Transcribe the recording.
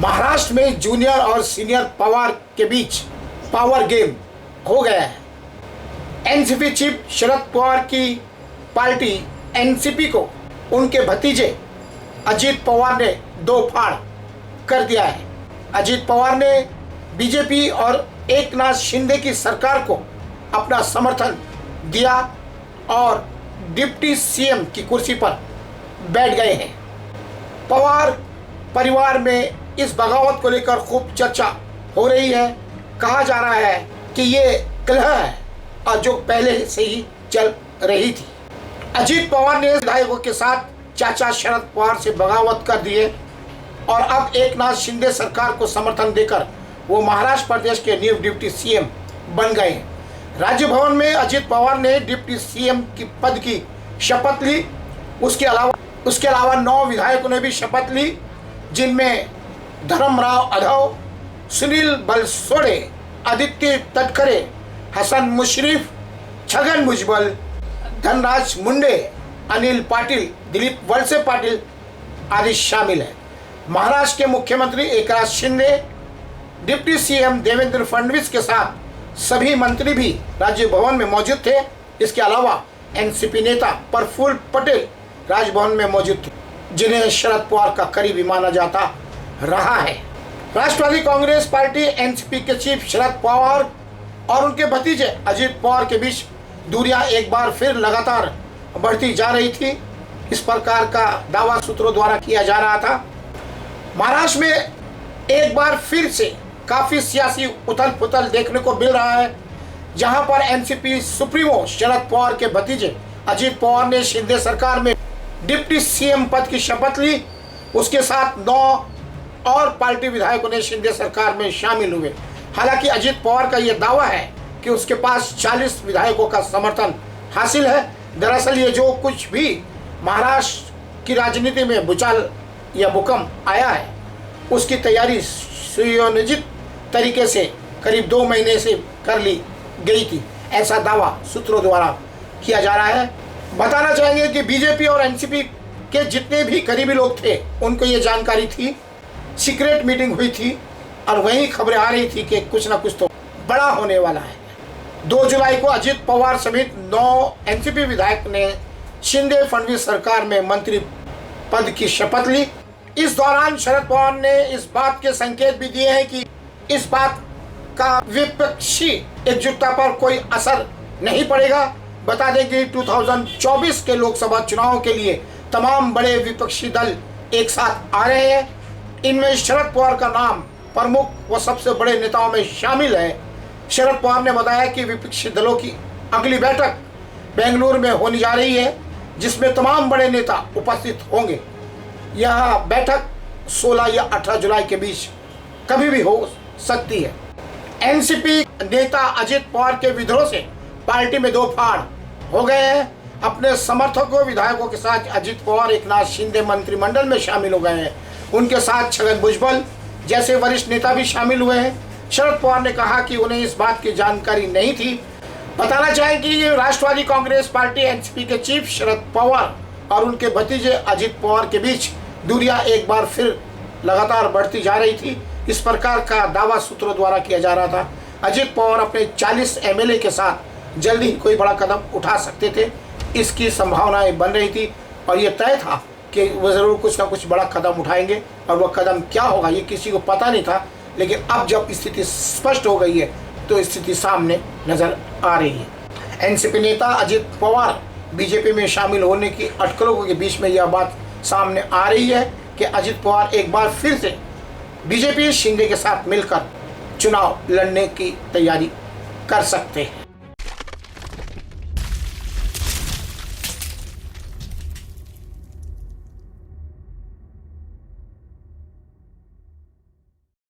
महाराष्ट्र में जूनियर और सीनियर पवार के बीच पावर गेम हो गया है। एनसीपी चीफ शरद पवार की पार्टी एनसीपी को उनके भतीजे अजित पवार ने दो फाड़ कर दिया है। अजित पवार ने बीजेपी और एकनाथ शिंदे की सरकार को अपना समर्थन दिया और डिप्टी सीएम की कुर्सी पर बैठ गए हैं। पवार परिवार में इस बगावत को लेकर खूब चर्चा हो रही है। कहा जा रहा है कि ये कलह है और जो पहले से ही चल रही थी। अजित पवार ने विधायकों के साथ चाचा शरद पवार से बगावत कर दिए और अब एकनाथ शिंदे सरकार को समर्थन देकर वो महाराष्ट्र प्रदेश के न्यू डिप्टी सीएम बन गए हैं। राज्य भवन में अजित पवार ने डिप्टी सीएम की पद की शपथ ली। उसके अलावा 9 विधायकों ने भी शपथ ली, जिनमें धर्मराव अधव, सुनील बलसोड़े, आदित्य तटकरे, हसन मुशर्रफ, छगन भुजबल, धनराज मुंडे, अनिल पाटिल, दिलीप वळसे पाटिल आदि शामिल हैं। महाराष्ट्र के मुख्यमंत्री एकनाथ शिंदे, डिप्टी सीएम देवेंद्र फडणवीस के साथ सभी मंत्री भी राज्य भवन में मौजूद थे। इसके अलावा एनसीपी नेता प्रफुल्ल पटेल राजभवन में मौजूद थे, जिन्हें शरद पवार का करीबी माना जाता रहा है। राष्ट्रवादी कांग्रेस पार्टी एनसीपी के चीफ शरद पवार और उनके भतीजे अजित पवार के बीच दूरियां एक बार फिर लगातार बढ़ती जा रही थी। इस प्रकार का दावा सूत्रों द्वारा किया जा रहा था। महाराष्ट्र में एक बार फिर से काफी सियासी उथल पुथल देखने को मिल रहा है, जहां पर एनसीपी सुप्रीमो शरद पवार के भतीजे अजित पवार ने शिंदे सरकार में डिप्टी सीएम पद की शपथ ली। उसके साथ 9 और पार्टी विधायकों ने शिंदे सरकार में शामिल हुए। हालांकि अजित पवार का यह दावा है कि उसके पास 40 विधायकों का समर्थन हासिल है। दरअसल ये जो कुछ भी महाराष्ट्र की राजनीति में भूचाल या भूकंप आया है, उसकी तैयारी सुनियोजित तरीके से करीब 2 महीने से कर ली गई थी, ऐसा दावा सूत्रों द्वारा किया जा रहा है। बताना चाहेंगे कि बीजेपी और एनसीपी के जितने भी करीबी लोग थे, उनको ये जानकारी थी। सीक्रेट मीटिंग हुई थी और वहीं खबरें आ रही थी कि कुछ ना कुछ तो बड़ा होने वाला है। 2 जुलाई को अजित पवार समेत 9 एनसीपी विधायक ने शिंदे फडणवीस सरकार में मंत्री पद की शपथ ली। इस दौरान शरद पवार ने इस बात के संकेत भी दिए हैं कि इस बात का विपक्षी एकजुटता पर कोई असर नहीं पड़ेगा। बता दें कि 2024 के लोकसभा चुनाव के लिए तमाम बड़े विपक्षी दल एक साथ आ रहे हैं। इनमें शरद पवार का नाम प्रमुख व सबसे बड़े नेताओं में शामिल है। शरद पवार ने बताया कि विपक्षी दलों की अगली बैठक बेंगलुरु में होने जा रही है, जिसमें तमाम बड़े नेता उपस्थित होंगे। यह बैठक 16 या 18 जुलाई के बीच कभी भी हो सकती है। एनसीपी नेता अजित पवार के विद्रोह से पार्टी में 2 फाड़ हो गए हैं। अपने समर्थकों विधायकों के साथ अजित पवार एकनाथ शिंदे मंत्रिमंडल में शामिल हो गए हैं। उनके साथ छगन भुजबल जैसे वरिष्ठ नेता भी शामिल हुए हैं। शरद पवार ने कहा कि उन्हें इस बात की जानकारी नहीं थी। बताना चाहें कि राष्ट्रवादी कांग्रेस पार्टी एनसीपी के चीफ शरद पवार और उनके भतीजे अजित पवार के बीच दूरियां एक बार फिर लगातार बढ़ती जा रही थी। इस प्रकार का दावा सूत्रों द्वारा किया जा रहा था। अजित पवार अपने 40 एमएलए के साथ जल्द ही कोई बड़ा कदम उठा सकते थे, इसकी संभावनाएं बन रही थी और ये तय था कि वो ज़रूर कुछ ना कुछ बड़ा कदम उठाएंगे। और वह कदम क्या होगा ये किसी को पता नहीं था, लेकिन अब जब स्थिति स्पष्ट हो गई है तो स्थिति सामने नजर आ रही है। एनसीपी नेता अजित पवार बीजेपी में शामिल होने की अटकलों के बीच में यह बात सामने आ रही है कि अजित पवार एक बार फिर से बीजेपी शिंदे के साथ मिलकर चुनाव लड़ने की तैयारी कर सकते हैं।